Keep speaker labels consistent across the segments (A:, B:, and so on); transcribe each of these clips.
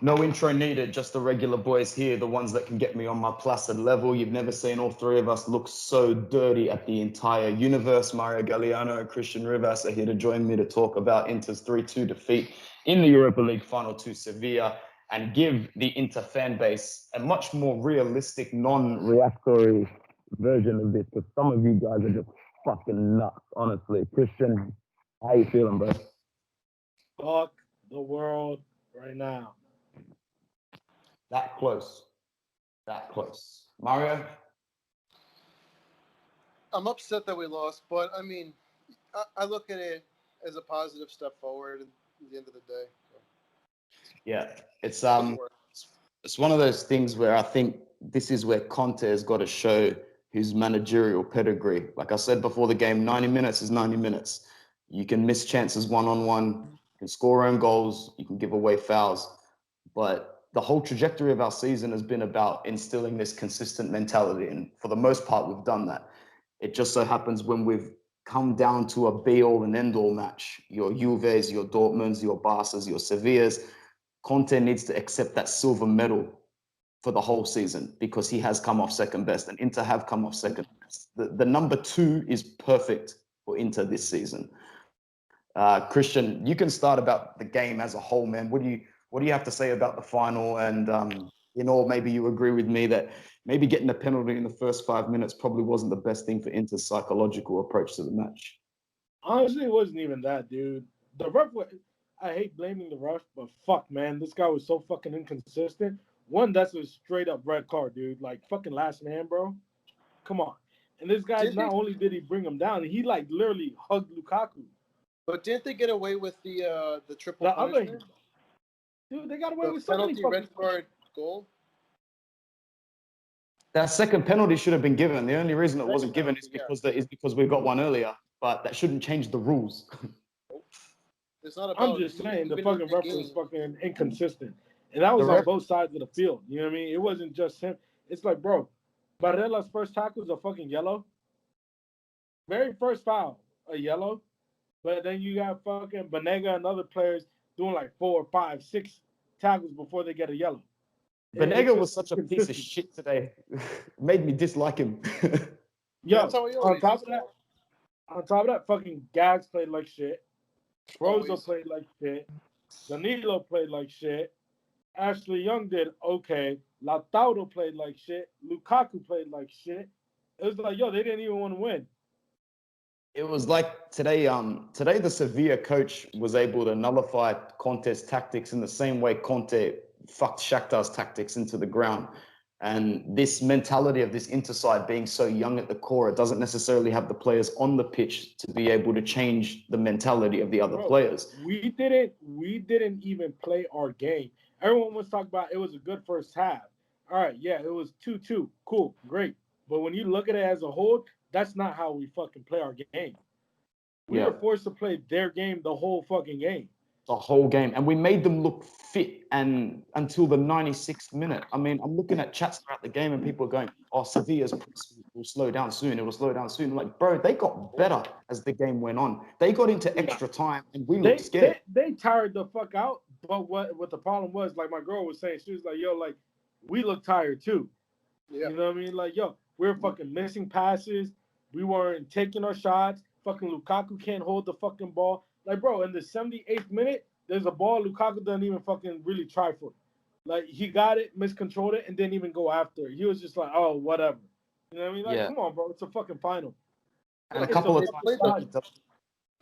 A: No intro needed, just the regular boys here, the ones that can get me on my placid level. You've never seen all three of us look so dirty at the entire universe. Mario Galliano and Christian Rivas are here to join me to talk about Inter's 3-2 defeat in the Europa League final to Sevilla and give the Inter fan base a much more realistic, non-reactory version of this, because some of you guys are just fucking nuts, honestly. Christian, how you feeling, bro?
B: Fuck the world right now.
A: That close. That close. Mario?
C: I'm upset that we lost, but I mean, I look at it as a positive step forward at the end of the day. So.
A: Yeah, it's one of those things where I think this is where Conte has got to show his managerial pedigree. Like I said before the game, 90 minutes is 90 minutes. You can miss chances one-on-one, you can score own goals, you can give away fouls, but the whole trajectory of our season has been about instilling this consistent mentality. And for the most part, we've done that. It just so happens when we've come down to a be-all and end-all match, your Juves, your Dortmunds, your Barças, your Sevillas, Conte needs to accept that silver medal for the whole season because he has come off second best and Inter have come off second best. The number 2 is perfect for Inter this season. Christian, you can start about the game as a whole, man. What do you have to say about the final? And maybe you agree with me that maybe getting a penalty in the first 5 minutes probably wasn't the best thing for Inter's psychological approach to the match.
B: Honestly, it wasn't even that, dude. The ref, I hate blaming the ref, but fuck, man, this guy was so fucking inconsistent. One, that's a straight up red card, dude. Like, fucking last man, bro. Come on. And this guy, not only did he bring him down, he like literally hugged Lukaku.
C: But didn't they get away with the triple punishment?
B: Dude, they got away with
C: penalty, red card, goal.
A: That second penalty should have been given. The only reason it wasn't given is because we got one earlier. But that shouldn't change the rules.
C: It's not about.
B: I'm just saying the fucking ref was fucking inconsistent, and that was on both sides of the field. You know what I mean? It wasn't just him. It's like, bro, Barella's first tackle was a fucking yellow. Very first foul, a yellow. But then you got fucking Banega and other players doing like 4, 5, 6 tackles before they get a yellow.
A: Banega was such a piece of shit today. Made me dislike him.
B: Yo, on top of that, fucking Gags played like shit. Brozo played like shit. Danilo played like shit. Ashley Young did okay. Lautaro played like shit. Lukaku played like shit. It was like, yo, they didn't even want to win.
A: It was like today the Sevilla coach was able to nullify Conte's tactics in the same way Conte fucked Shakhtar's tactics into the ground. And this mentality of this Inter side being so young at the core, it doesn't necessarily have the players on the pitch to be able to change the mentality of the other players.
B: We didn't even play our game. Everyone was talking about it was a good first half. All right, yeah, it was 2-2. Cool, great. But when you look at it as a whole, that's not how we fucking play our game. We were forced to play their game the whole fucking game.
A: The whole game. And we made them look fit and until the 96th minute. I mean, I'm looking at chats throughout the game and people are going, oh, Sevilla's will slow down soon. It will slow down soon. I'm like, bro, they got better as the game went on. They got into extra time and we looked scared.
B: They tired the fuck out. But what the problem was, like my girl was saying, she was like, yo, like, we look tired too. Yeah. You know what I mean? Like, yo, we're fucking missing passes. We weren't taking our shots. Fucking Lukaku can't hold the fucking ball. Like, bro, in the 78th minute, there's a ball Lukaku doesn't even fucking really try for. Like, he got it, miscontrolled it, and didn't even go after it. He was just like, oh, whatever. You know what I mean? Like, come on, bro. It's a fucking final.
A: And a couple of times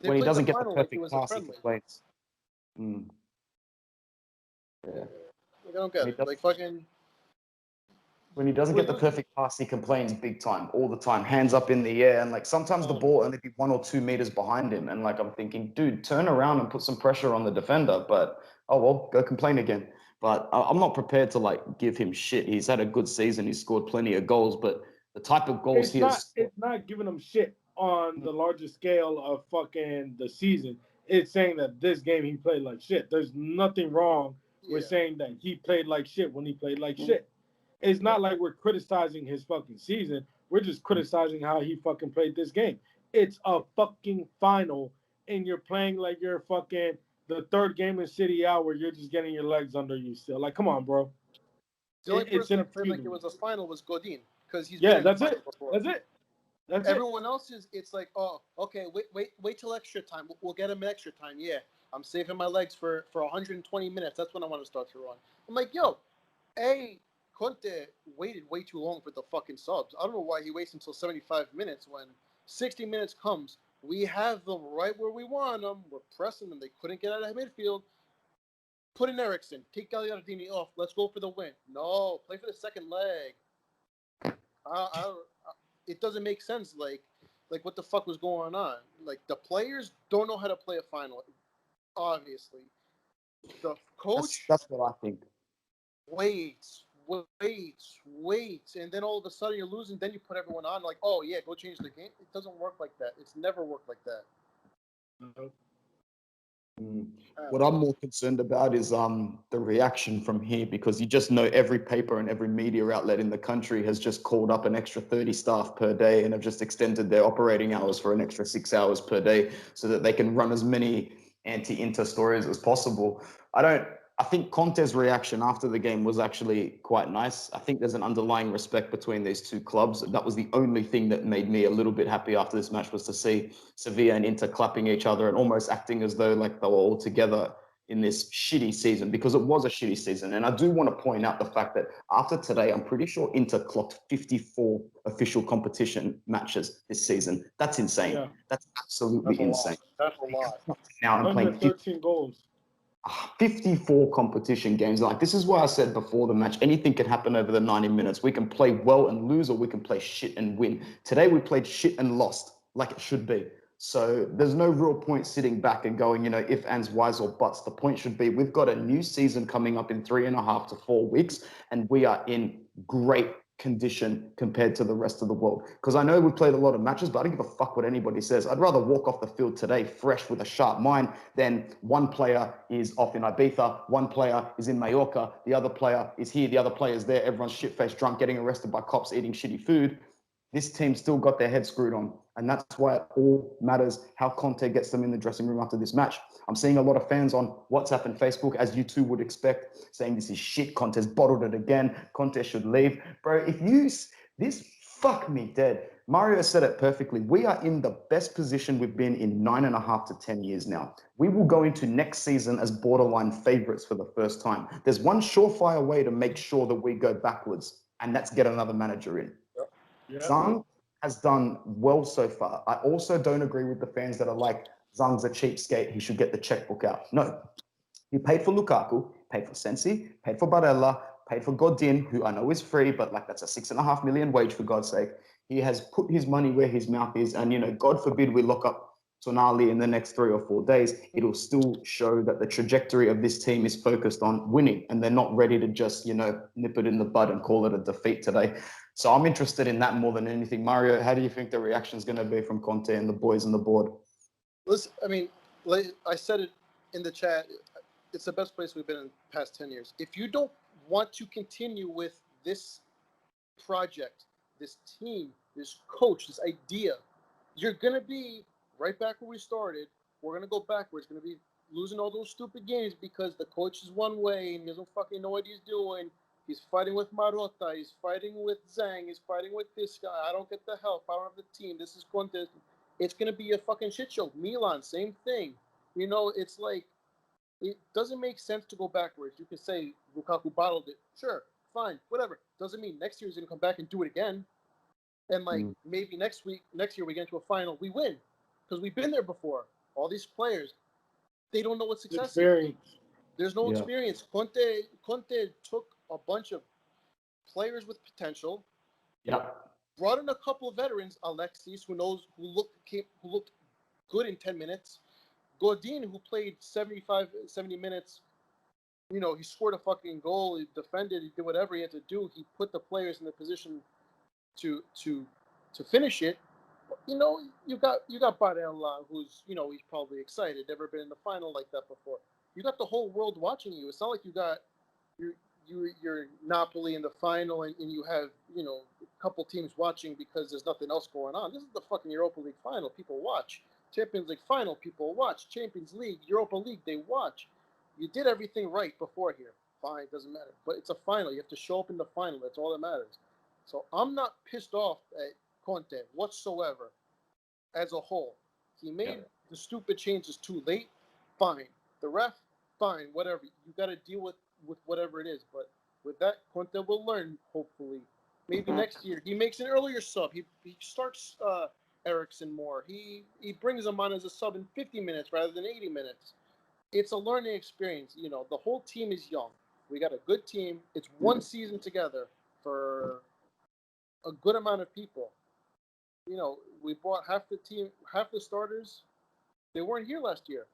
A: when he doesn't get the perfect pass, he complains. Yeah.
C: Like, I don't get it. Like, fucking...
A: When he doesn't get the perfect pass, he complains big time, all the time, hands up in the air. And like sometimes the ball only be 1 or 2 meters behind him. And like I'm thinking, dude, turn around and put some pressure on the defender. But oh well, go complain again. But I'm not prepared to like give him shit. He's had a good season. He's scored plenty of goals, but the type of goals
B: it's not giving him shit on the larger scale of fucking the season. It's saying that this game he played like shit. There's nothing wrong with saying that he played like shit when he played like shit. It's not like we're criticizing his fucking season. We're just criticizing how he fucking played this game. It's a fucking final, and you're playing like you're fucking the third game in City out where you're just getting your legs under you still. Like, come on, bro.
C: The only
B: It's
C: person that played like it
B: inexcusable.
C: was a final was Godin because he's
B: Yeah,
C: been in the
B: that's
C: final
B: it.
C: before.
B: That's it. That's it.
C: Everyone else is. It's like, oh, okay, wait till extra time. We'll get him extra time. Yeah, I'm saving my legs for 120 minutes. That's when I want to start to run. I'm like, yo, Conte waited way too long for the fucking subs. I don't know why he waits until 75 minutes when 60 minutes comes. We have them right where we want them. We're pressing them. They couldn't get out of midfield. Put in Ericsson. Take Gagliardini off. Let's go for the win. No, play for the second leg. It doesn't make sense. Like what the fuck was going on? Like the players don't know how to play a final. Obviously, the coach
A: That's what I think.
C: waits, and then all of a sudden you're losing. Then you put everyone on. Like, oh yeah, go change the game. It doesn't work like that. It's never worked like that.
A: What I'm more concerned about is the reaction from here, because you just know every paper and every media outlet in the country has just called up an extra 30 staff per day and have just extended their operating hours for an extra 6 hours per day so that they can run as many anti-Inter stories as possible. I think Conte's reaction after the game was actually quite nice. I think there's an underlying respect between these two clubs. That was the only thing that made me a little bit happy after this match, was to see Sevilla and Inter clapping each other and almost acting as though like they were all together in this shitty season, because it was a shitty season. And I do want to point out the fact that after today, I'm pretty sure Inter clocked 54 official competition matches this season. That's insane.
B: Yeah.
A: That's absolutely insane.
C: That's a lot.
A: Now I'm playing
B: 113 goals.
A: 54 competition games. Like, this is why I said before the match, anything can happen over the 90 minutes. We can play well and lose, or we can play shit and win. Today we played shit and lost, like it should be. So there's no real point sitting back and going, if, ands, whys, or buts. The point should be we've got a new season coming up in 3.5 to 4 weeks, and we are in great condition compared to the rest of the world. Because I know we've played a lot of matches, but I don't give a fuck what anybody says. I'd rather walk off the field today fresh with a sharp mind than one player is off in Ibiza, one player is in Mallorca, the other player is here, the other player is there, everyone's shit-faced drunk, getting arrested by cops, eating shitty food. This team still got their head screwed on. And that's why it all matters how Conte gets them in the dressing room after this match. I'm seeing a lot of fans on WhatsApp and Facebook, as you two would expect, saying this is shit. Conte's bottled it again. Conte should leave. Bro, this fuck me dead. Mario said it perfectly. We are in the best position we've been in 9.5 to 10 years now. We will go into next season as borderline favorites for the first time. There's one surefire way to make sure that we go backwards, and that's get another manager in.
B: Yep.
A: Zhang has done well so far. I also don't agree with the fans that are like, Zhang's a cheapskate, he should get the checkbook out. No. He paid for Lukaku, paid for Sensi, paid for Barella, paid for Godin, who I know is free, but like that's a 6.5 million wage for God's sake. He has put his money where his mouth is, and God forbid we lock up Tonali in the next 3 or 4 days, it'll still show that the trajectory of this team is focused on winning, and they're not ready to just, nip it in the bud and call it a defeat today. So I'm interested in that more than anything. Mario, how do you think the reaction is going to be from Conte and the boys on the board?
C: Listen, I mean, like I said it in the chat, it's the best place we've been in the past 10 years. If you don't want to continue with this project, this team, this coach, this idea, you're going to be right back where we started. We're going to go backwards. We're going to be losing all those stupid games because the coach is one way and he doesn't fucking know what he's doing. He's fighting with Marotta. He's fighting with Zhang. He's fighting with this guy. I don't get the help. I don't have the team. This is Conte. It's going to be a fucking shit show. Milan, same thing. It's like, it doesn't make sense to go backwards. You can say Lukaku bottled it. Sure, fine, whatever. Doesn't mean next year he's going to come back and do it again. And maybe next year we get into a final, we win. Because we've been there before. All these players, they don't know what success is. There's no experience. Conte took a bunch of players with potential.
A: Yeah.
C: Brought in a couple of veterans, Alexis, who looked good in 10 minutes. Godin, who played 70 minutes, he scored a fucking goal, he defended, he did whatever he had to do. He put the players in the position to finish it. You got Barella, who's, he's probably excited, never been in the final like that before. You got the whole world watching you. It's not like you got you're Napoli in the final and you have, a couple teams watching because there's nothing else going on. This is the fucking Europa League final. People watch. Champions League final, people watch. Champions League, Europa League, they watch. You did everything right before here. Fine, doesn't matter. But it's a final. You have to show up in the final. That's all that matters. So I'm not pissed off at Conte whatsoever as a whole. He made the stupid changes too late. Fine. The ref, fine, whatever. You got to deal with whatever it is. But with that, Conte will learn, hopefully. Maybe next year. He makes an earlier sub. He starts Ericsson more. He brings him on as a sub in 50 minutes rather than 80 minutes. It's a learning experience. You know, the whole team is young. We got a good team. It's one season together for a good amount of people. You know, we brought half the starters. They weren't here last year.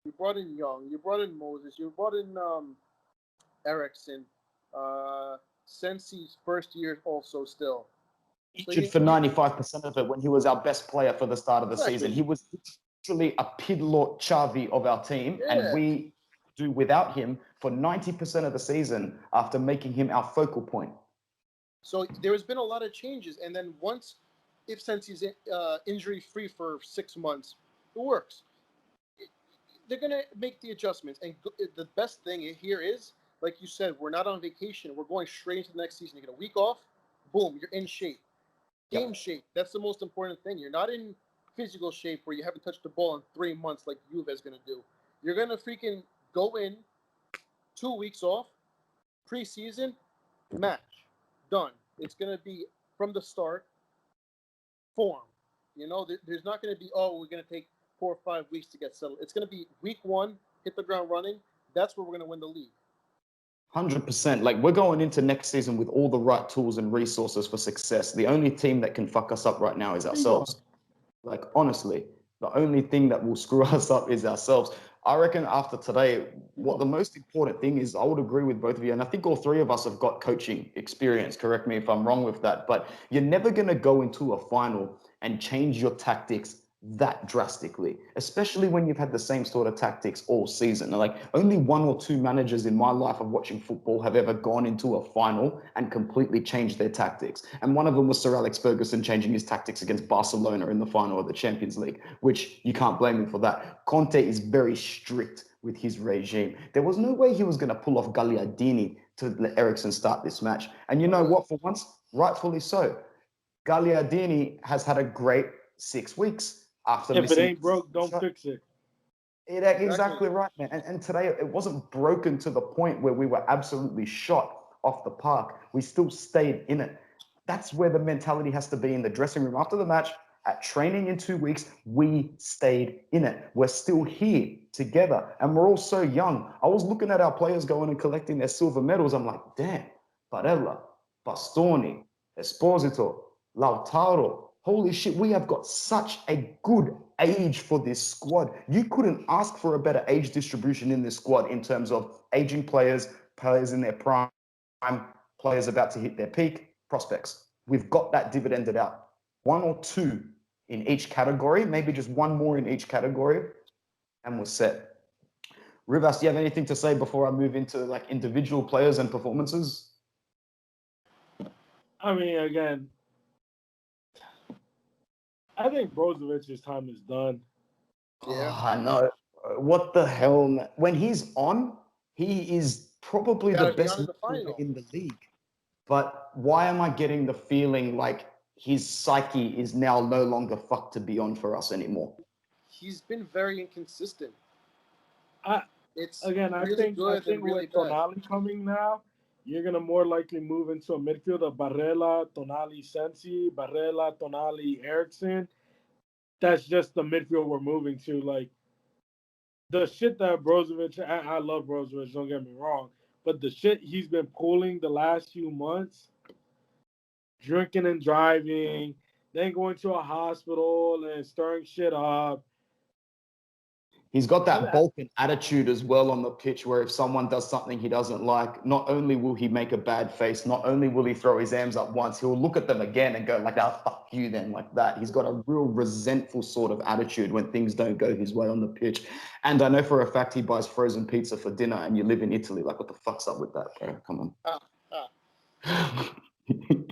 C: You brought in Young. You brought in Moses. You brought in Ericsson. Sensi's first year also still.
A: Featured for 95% of it when he was our best player for the start of the season. He was literally a Pidlot Xavi of our team, and we do without him for 90% of the season after making him our focal point.
C: So there has been a lot of changes, and then once, if Sensi's injury-free for 6 months, it works. They're going to make the adjustments, and the best thing here is, like you said, we're not on vacation. We're going straight into the next season. You get a week off, boom, you're in shape. Game shape. That's the most important thing. You're not in physical shape where you haven't touched the ball in 3 months like Juve is going to do. You're going to freaking go in 2 weeks off, preseason, match, done. It's going to be from the start, form. You know, there's not going to be, we're going to take 4 or 5 weeks to get settled. It's going to be week 1, hit the ground running. That's where we're going to win the league.
A: 100%. Like, we're going into next season with all the right tools and resources for success. The only team that can fuck us up right now is ourselves. Like, honestly, the only thing that will screw us up is ourselves. I reckon after today, what the most important thing is, I would agree with both of you, and I think all three of us have got coaching experience. Correct me if I'm wrong with that, but you're never going to go into a final and change your tactics that drastically, especially when you've had the same sort of tactics all season. Like, only 1 or 2 managers in my life of watching football have ever gone into a final and completely changed their tactics. And one of them was Sir Alex Ferguson changing his tactics against Barcelona in the final of the Champions League, which you can't blame him for that. Conte is very strict with his regime. There was no way he was going to pull off Gagliardini to let Ericsson start this match. And you know what? For once, rightfully so. Gagliardini has had a great 6 weeks. After
B: if it ain't broke, don't fix it.
A: Exactly right, man. And today it wasn't broken to the point where we were absolutely shot off the park. We still stayed in it. That's where the mentality has to be in the dressing room. After the match, at training in 2 weeks, we stayed in it. We're still here together, and we're all so young. I was looking at our players going and collecting their silver medals. I'm like, damn, Barella, Bastoni, Esposito, Lautaro. Holy shit, we have got such a good age for this squad. You couldn't ask for a better age distribution in this squad in terms of aging players, players in their prime, players about to hit their peak, prospects. We've got that dividended out. 1 or 2 in each category, maybe just 1 more in each category, and we're set. Rivas, do you have anything to say before I move into like individual players and performances?
B: I mean, again, I think Brozovic's time is done.
A: Yeah, I know. What the hell, man? When he's on, he is probably the best player in the league. But why am I getting the feeling like his psyche is now no longer fucked to be on for us anymore?
C: He's been very inconsistent. It's
B: again,
C: really
B: I think
C: really
B: with Tonali coming now, you're gonna more likely move into a midfield of Barella, Tonali, Sensi, Barella, Tonali, Ericsson. That's just the midfield we're moving to. Like, the shit that Brozovic, I love Brozovic, don't get me wrong, but the shit he's been pulling the last few months, drinking and driving, then going to a hospital and stirring shit up.
A: He's got that Balkan attitude as well on the pitch, where if someone does something he doesn't like, not only will he make a bad face, not only will he throw his arms up once, he'll look at them again and go like, fuck you then, like that. He's got a real resentful sort of attitude when things don't go his way on the pitch. And I know for a fact he buys frozen pizza for dinner, and you live in Italy. Like, what the fuck's up with that, bro? Come on.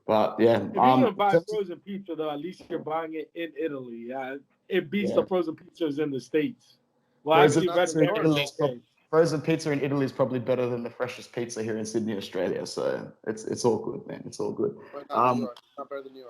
A: But yeah,
B: If you're gonna buy frozen pizza, though, at least you're buying it in Italy. It beats the frozen pizzas in the States. Well,
A: frozen
B: actually,
A: frozen pizza in Italy is probably better than the freshest pizza here in Sydney, Australia. So it's all good, man. It's all good.
C: But not New York. Not better than New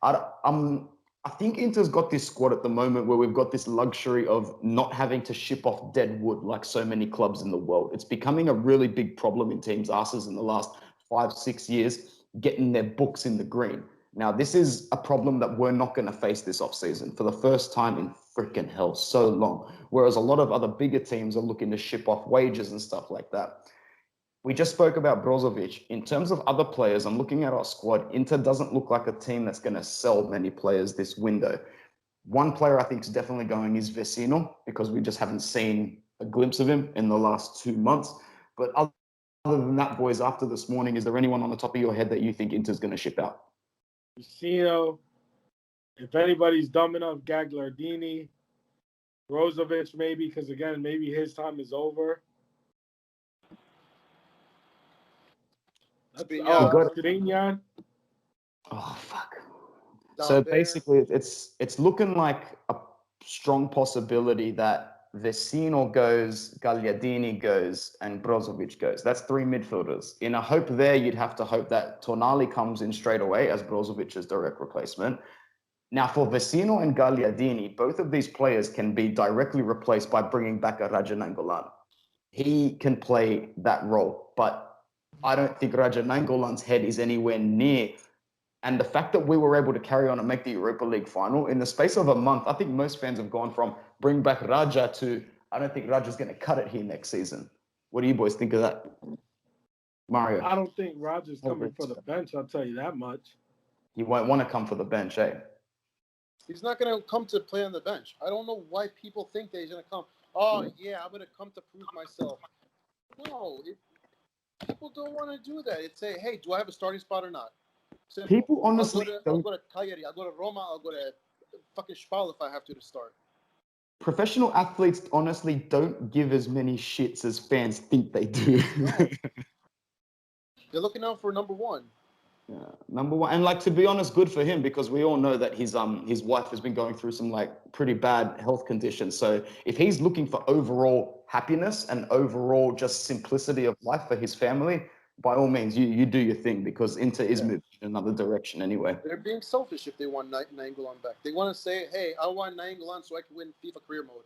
C: York.
A: I think Inter's got this squad at the moment where we've got this luxury of not having to ship off dead wood like so many clubs in the world. It's becoming a really big problem in teams' asses in the last 5-6 years, getting their books in the green. Now, this is a problem that we're not going to face this offseason for the first time in freaking hell so long. Whereas a lot of other bigger teams are looking to ship off wages and stuff like that. We just spoke about Brozovic. In terms of other players, I'm looking at our squad. Inter doesn't look like a team that's going to sell many players this window. One player I think is definitely going is Vecino, because we just haven't seen a glimpse of him in the last 2 months. But other than that, boys, after this morning, is there anyone on the top of your head that you think Inter's going to ship out?
B: Vecino, if anybody's dumb enough, Gagliardini, Brozovic maybe, because again, maybe his time is over.
A: Skriniar. Oh, fuck. So basically, it's looking like a strong possibility that Vecino goes, Gagliardini goes, and Brozovic goes. That's 3 midfielders. In a hope there, you'd have to hope that Tonali comes in straight away as Brozovic's direct replacement. Now, for Vecino and Gagliardini, both of these players can be directly replaced by bringing back a Raja Nainggolan. He can play that role, but I don't think Raja Nainggolan's head is anywhere near. And the fact that we were able to carry on and make the Europa League final in the space of a month, I think most fans have gone from bring back Raja to, I don't think Raja's going to cut it here next season. What do you boys think of that? Mario?
B: I don't think Raja's coming for the bench, I'll tell you that much.
A: He won't want to come for the bench, eh?
C: He's not going to come to play on the bench. I don't know why people think that he's going to come. Oh, yeah, I'm going to come to prove myself. No, people don't want to do that. It's say, hey, do I have a starting spot or not? Simple.
A: People honestly
C: I'll go to Cagliari, I'll go to Roma, I'll go to fucking Spal if I have to start.
A: Professional athletes honestly don't give as many shits as fans think they do.
C: No. They're looking out for number one.
A: Yeah, number one. And like, to be honest, good for him, because we all know that his wife has been going through some like pretty bad health conditions. So if he's looking for overall happiness and overall just simplicity of life for his family, by all means, you do your thing, because Inter is moving in another direction anyway.
C: They're being selfish if they want Nainggolan back. They want to say, hey, I want Nainggolan so I can win FIFA career mode.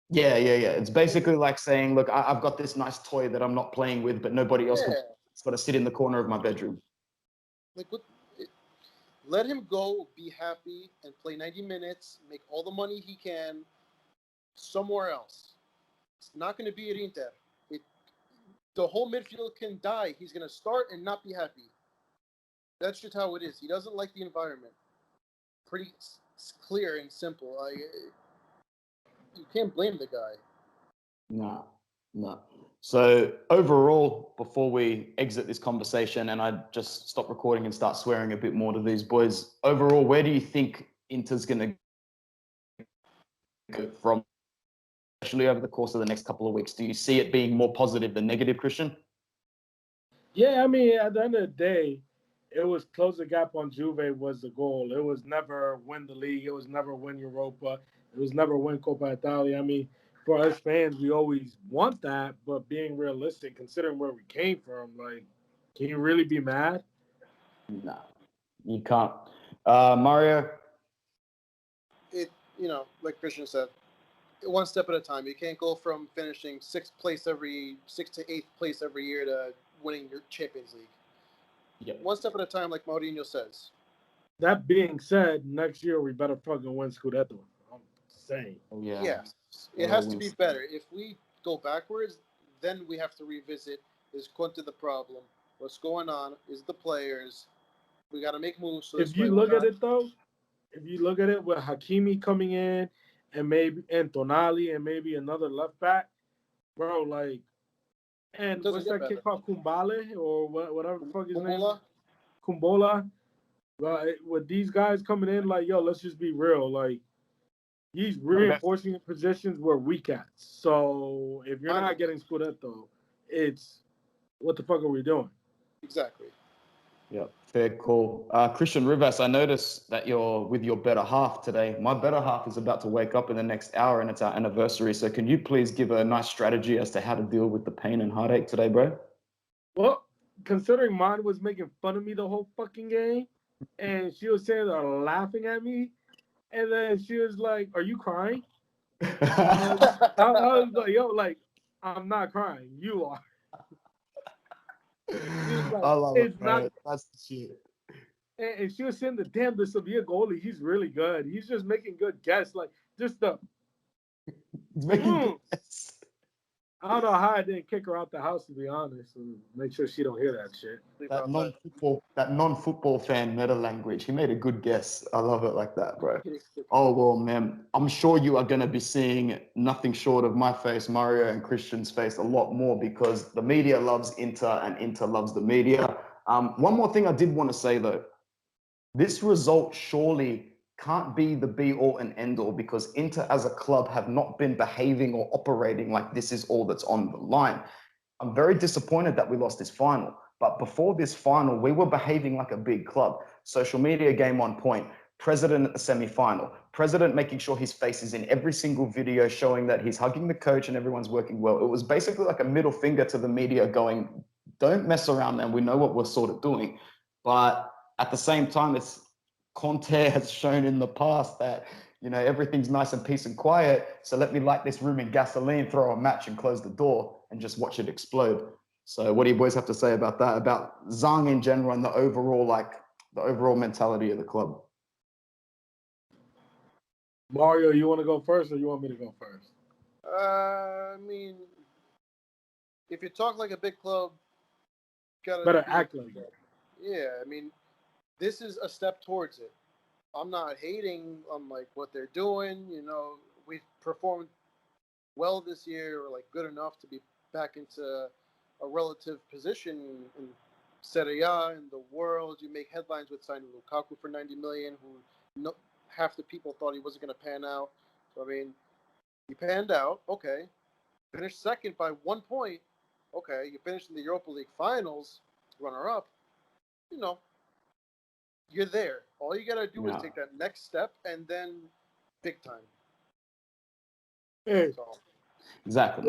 A: Yeah. It's basically like saying, look, I've got this nice toy that I'm not playing with, but nobody else can. It's got to sit in the corner of my bedroom.
C: Like, let him go, be happy, and play 90 minutes, make all the money he can somewhere else. It's not going to be at Inter. The whole midfield can die. He's going to start and not be happy. That's just how it is. He doesn't like the environment. Pretty clear and simple. You can't blame the guy.
A: No. So overall, before we exit this conversation and I just stop recording and start swearing a bit more to these boys, overall, where do you think Inter's going to go from, especially over the course of the next couple of weeks? Do you see it being more positive than negative, Christian?
B: Yeah, I mean, at the end of the day, it was close the gap on Juve was the goal. It was never win the league. It was never win Europa. It was never win Coppa Italia. I mean, for us fans, we always want that, but being realistic, considering where we came from, like, can you really be mad?
A: No, you can't. Mario?
C: Like Christian said, one step at a time. You can't go from finishing 6th to 8th place every year to winning your Champions League.
A: Yep.
C: One step at a time, like Mourinho says.
B: That being said, next year we better fucking win Scudetto. I'm saying.
A: Oh, yeah.
C: Yes. It has to be better. If we go backwards, then we have to revisit, is Conte the problem? What's going on? Is the players? We got to make moves. So
B: if you look at it, though, with Hakimi coming in and Tonali and maybe another left back, bro, like, and what's that kid called? Kumbale or whatever the fuck his name is? Kumbola. With these guys coming in, like, yo, let's just be real. Like, he's reinforcing positions we're weak at. So if you're not getting Scudetto, it's what the fuck are we doing?
C: Exactly.
A: Yeah, fair call. Christian Rivas, I noticed that you're with your better half today. My better half is about to wake up in the next hour and it's our anniversary. So can you please give a nice strategy as to how to deal with the pain and heartache today, bro?
B: Well, considering mine was making fun of me the whole fucking game, and she was saying they're laughing at me, and then she was like, "Are you crying?" I was like, "Yo, like I'm not crying. You are." She was like,
A: I love it,
B: "It's not."
A: bro. That's the shit.
B: And she was saying, "The damn, the Sevilla goalie, he's really good. He's just making good guesses, like just the."
A: He's making
B: Mm.
A: good guess.
B: I don't know how I didn't kick her out the house, to be honest, and make sure she don't hear that shit.
A: That non-football fan meta language. He made a good guess. I love it like that, bro. Oh well, man. I'm sure you are going to be seeing nothing short of my face, Mario, and Christian's face a lot more because the media loves Inter and Inter loves the media. One more thing I did want to say though. This result surely can't be the be all and end all because Inter as a club have not been behaving or operating like this is all that's on the line. I'm very disappointed that we lost this final. But before this final, we were behaving like a big club. Social media game on point. President at the semi-final. President making sure his face is in every single video showing that he's hugging the coach and everyone's working well. It was basically like a middle finger to the media going, don't mess around, man. We know what we're sort of doing. But at the same time, it's Conte has shown in the past that everything's nice and peace and quiet. So let me light this room in gasoline, throw a match and close the door and just watch it explode. So what do you boys have to say about that, about Zhang in general and the overall mentality of the club?
B: Mario, you want to go first or you want me to go first?
C: I mean, if you talk like a big club,
B: better act like it.
C: Yeah, I mean, this is a step towards it. I'm not hating on like what they're doing. We've performed well this year, or like good enough to be back into a relative position in Serie A in the world. You make headlines with signing Lukaku for 90 million, who half the people thought he wasn't going to pan out. So I mean, he panned out. Okay, finished second by 1 point. Okay, you finished in the Europa League finals, runner-up. You're there. All you gotta do is take that next step, and then big time.
B: Hey,
C: so.
A: Exactly.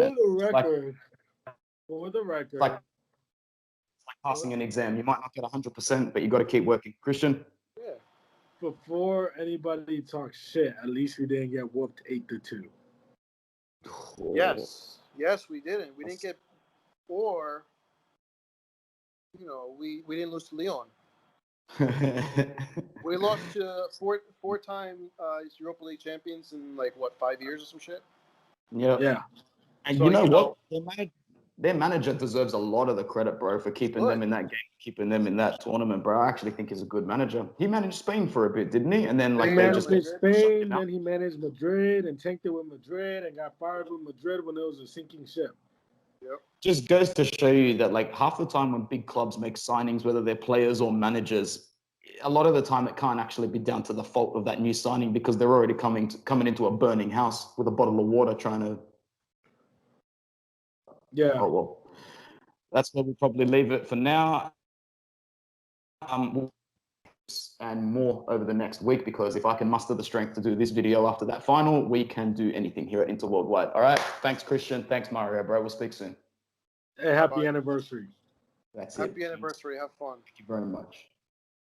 B: For the record,
A: it's like passing an exam. You might not get 100%, but you got to keep working. Christian.
C: Yeah.
B: Before anybody talks shit, at least we didn't get whooped 8-2.
C: Yes, we didn't. We didn't get, or we didn't lose to Lyon. We lost to four-time Europa League champions in 5 years or some shit.
A: Yeah. And so, what? Their manager deserves a lot of the credit, bro, for keeping them in that game, keeping them in that tournament, bro. I actually think he's a good manager. He managed Spain for a bit, didn't he? And then
B: he managed Spain, then he managed Madrid and tanked it with Madrid and got fired with Madrid when it was a sinking ship.
C: Yep.
A: Just goes to show you that half the time when big clubs make signings, whether they're players or managers, a lot of the time it can't actually be down to the fault of that new signing because they're already coming into a burning house with a bottle of water trying to.
B: Yeah.
A: Oh well, that's where we'll probably leave it for now. And more over the next week because if I can muster the strength to do this video after that final, we can do anything here at Inter Worldwide. All right. Thanks, Christian. Thanks, Mario, bro. We'll speak soon.
B: Hey, happy anniversary.
A: That's
C: Happy anniversary. Have fun.
A: Thank you very much.